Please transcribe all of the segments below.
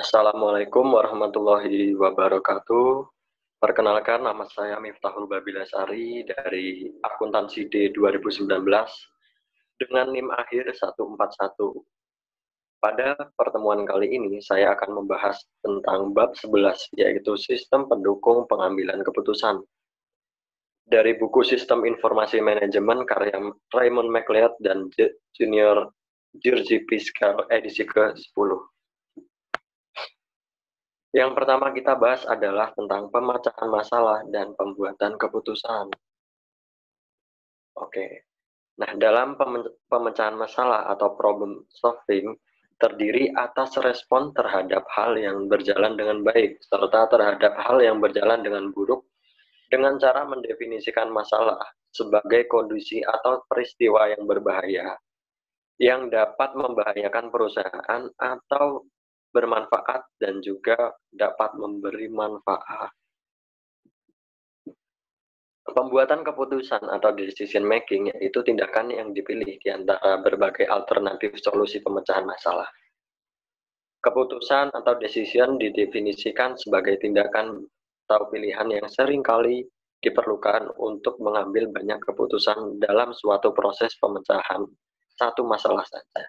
Assalamualaikum warahmatullahi wabarakatuh. Perkenalkan, nama saya Miftahul Babilasari dari Akuntansi D 2019 dengan NIM akhir 141. Pada pertemuan kali ini, saya akan membahas tentang bab 11, yaitu sistem pendukung pengambilan keputusan. Dari buku Sistem Informasi Manajemen karya Raymond McLeod dan Junior Jerzy Piscal edisi ke-10. Yang pertama kita bahas adalah tentang pemecahan masalah dan pembuatan keputusan. Oke. Nah, dalam pemecahan masalah atau problem solving terdiri atas respon terhadap hal yang berjalan dengan baik serta terhadap hal yang berjalan dengan buruk dengan cara mendefinisikan masalah sebagai kondisi atau peristiwa yang berbahaya yang dapat membahayakan perusahaan atau bermanfaat dan juga dapat memberi manfaat. Pembuatan keputusan atau decision making yaitu tindakan yang dipilih di antara berbagai alternatif solusi pemecahan masalah. Keputusan atau decision didefinisikan sebagai tindakan atau pilihan yang seringkali diperlukan untuk mengambil banyak keputusan dalam suatu proses pemecahan satu masalah saja.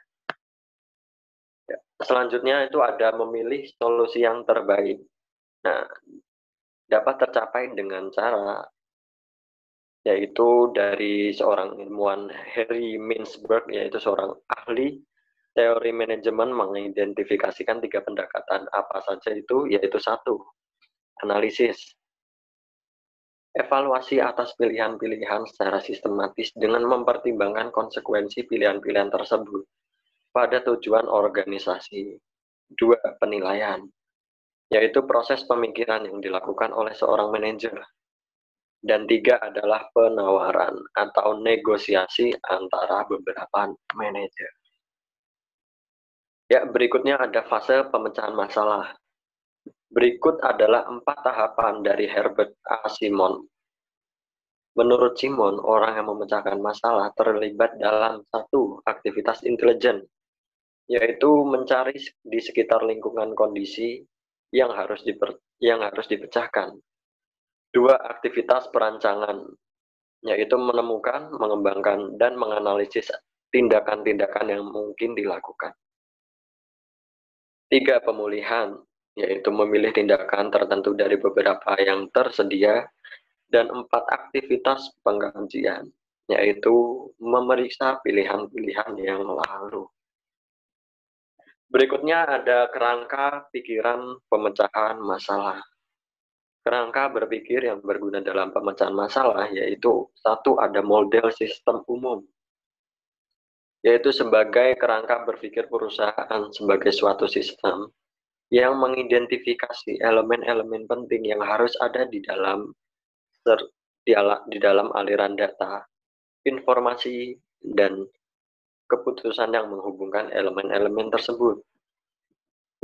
Selanjutnya itu ada memilih solusi yang terbaik. Nah, dapat tercapai dengan cara yaitu dari seorang ilmuwan Harry Mintzberg, yaitu seorang ahli teori manajemen mengidentifikasikan 3 pendekatan apa saja itu, yaitu 1, analisis, evaluasi atas pilihan-pilihan secara sistematis dengan mempertimbangkan konsekuensi pilihan-pilihan tersebut pada tujuan organisasi. 2, penilaian, yaitu proses pemikiran yang dilakukan oleh seorang manajer. Dan 3 adalah penawaran atau negosiasi antara beberapa manajer. Ya, berikutnya ada fase pemecahan masalah. Berikut adalah 4 tahapan dari Herbert A. Simon. Menurut Simon, orang yang memecahkan masalah terlibat dalam 1 aktivitas intelijen, yaitu mencari di sekitar lingkungan kondisi yang harus dipecahkan. 2, aktivitas perancangan, yaitu menemukan, mengembangkan, dan menganalisis tindakan-tindakan yang mungkin dilakukan. 3, pemulihan, yaitu memilih tindakan tertentu dari beberapa yang tersedia. Dan 4, aktivitas pengkajian, yaitu memeriksa pilihan-pilihan yang lalu. Berikutnya ada kerangka pikiran pemecahan masalah. Kerangka berpikir yang berguna dalam pemecahan masalah yaitu 1, ada model sistem umum, yaitu sebagai kerangka berpikir perusahaan sebagai suatu sistem yang mengidentifikasi elemen-elemen penting yang harus ada di dalam aliran data, informasi, dan keputusan yang menghubungkan elemen-elemen tersebut.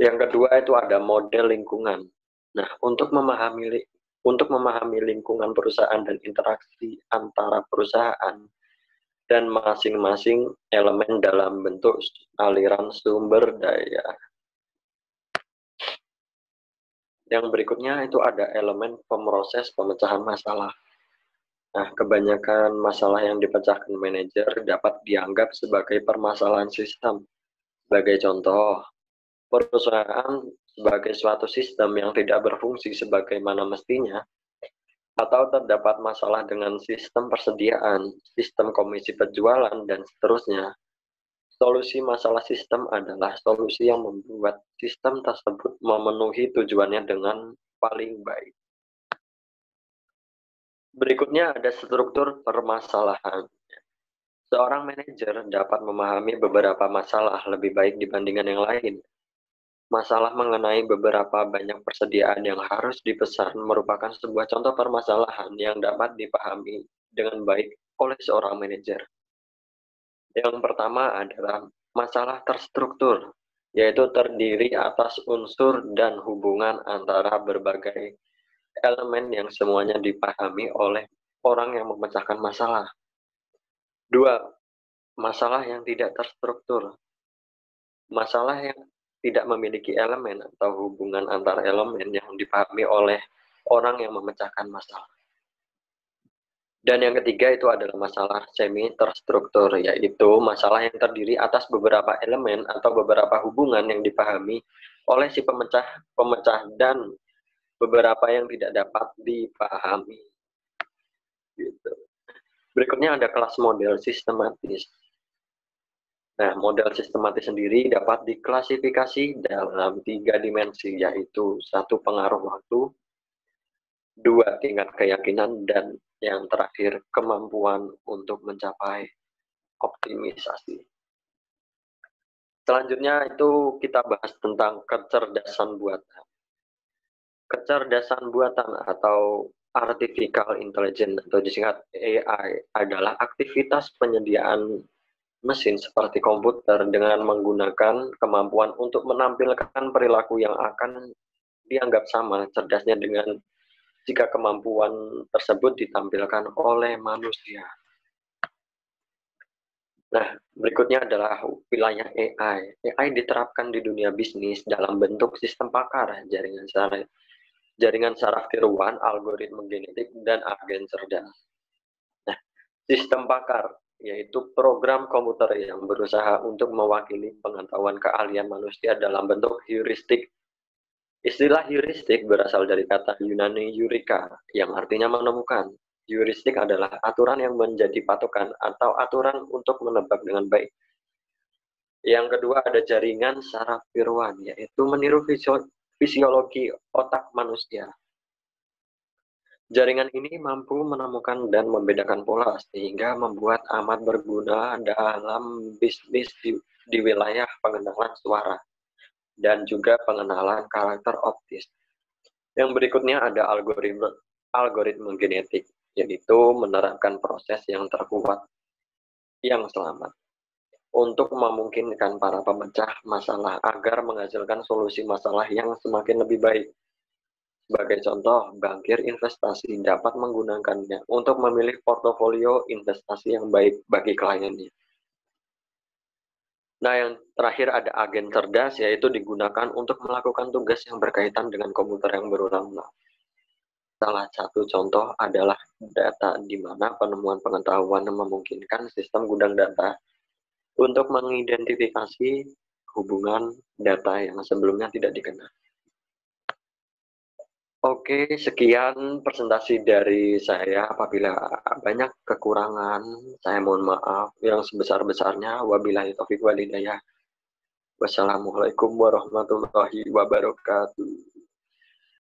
Yang kedua itu ada model lingkungan. Nah, untuk memahami lingkungan perusahaan dan interaksi antara perusahaan dan masing-masing elemen dalam bentuk aliran sumber daya. Yang berikutnya itu ada elemen pemroses pemecahan masalah. Nah, kebanyakan masalah yang dipecahkan manajer dapat dianggap sebagai permasalahan sistem. Sebagai contoh, perusahaan sebagai suatu sistem yang tidak berfungsi sebagaimana mestinya, atau terdapat masalah dengan sistem persediaan, sistem komisi penjualan, dan seterusnya. Solusi masalah sistem adalah solusi yang membuat sistem tersebut memenuhi tujuannya dengan paling baik. Berikutnya ada struktur permasalahan. Seorang manajer dapat memahami beberapa masalah lebih baik dibandingkan yang lain. Masalah mengenai beberapa banyak persediaan yang harus dipesan merupakan sebuah contoh permasalahan yang dapat dipahami dengan baik oleh seorang manajer. Yang pertama adalah masalah terstruktur, yaitu terdiri atas unsur dan hubungan antara berbagai elemen yang semuanya dipahami oleh orang yang memecahkan masalah. 2, masalah yang tidak terstruktur. Masalah yang tidak memiliki elemen atau hubungan antar elemen yang dipahami oleh orang yang memecahkan masalah. Dan yang ketiga itu adalah masalah semi terstruktur, yaitu masalah yang terdiri atas beberapa elemen atau beberapa hubungan yang dipahami oleh si pemecah dan beberapa yang tidak dapat dipahami. Gitu. Berikutnya ada kelas model sistematis. Nah, model sistematis sendiri dapat diklasifikasi dalam 3 dimensi, yaitu 1 pengaruh waktu, 2 tingkat keyakinan, dan yang terakhir kemampuan untuk mencapai optimisasi. Selanjutnya itu kita bahas tentang kecerdasan buatan. Kecerdasan buatan atau artificial intelligence atau disingkat AI adalah aktivitas penyediaan mesin seperti komputer dengan menggunakan kemampuan untuk menampilkan perilaku yang akan dianggap sama cerdasnya dengan jika kemampuan tersebut ditampilkan oleh manusia. Nah, berikutnya adalah wilayah AI. AI diterapkan di dunia bisnis dalam bentuk sistem pakar, jaringan saraf tiruan, algoritma genetik, dan agen cerdas. Nah, sistem pakar yaitu program komputer yang berusaha untuk mewakili pengetahuan keahlian manusia dalam bentuk heuristik. Istilah heuristik berasal dari kata Yunani eureka, yang artinya menemukan. Heuristik adalah aturan yang menjadi patokan atau aturan untuk menebak dengan baik. Yang kedua ada jaringan saraf tiruan, yaitu meniru fisiologi otak manusia. Jaringan ini mampu menemukan dan membedakan pola sehingga membuat amat berguna dalam bisnis di wilayah pengenalan suara dan juga pengenalan karakter optis. Yang berikutnya ada algoritma genetik, yaitu menerapkan proses yang terkuat yang selamat untuk memungkinkan para pemecah masalah agar menghasilkan solusi masalah yang semakin lebih baik. Sebagai contoh, bankir investasi dapat menggunakannya untuk memilih portofolio investasi yang baik bagi kliennya. Nah, yang terakhir ada agen cerdas, yaitu digunakan untuk melakukan tugas yang berkaitan dengan komputer yang berulang-ulang. Salah satu contoh adalah data di mana penemuan pengetahuan memungkinkan sistem gudang data untuk mengidentifikasi hubungan data yang sebelumnya tidak dikenal. Oke, sekian presentasi dari saya. Apabila banyak kekurangan, saya mohon maaf yang sebesar-besarnya. Wabillahi taufiq wal hidayah. Wassalamualaikum warahmatullahi wabarakatuh.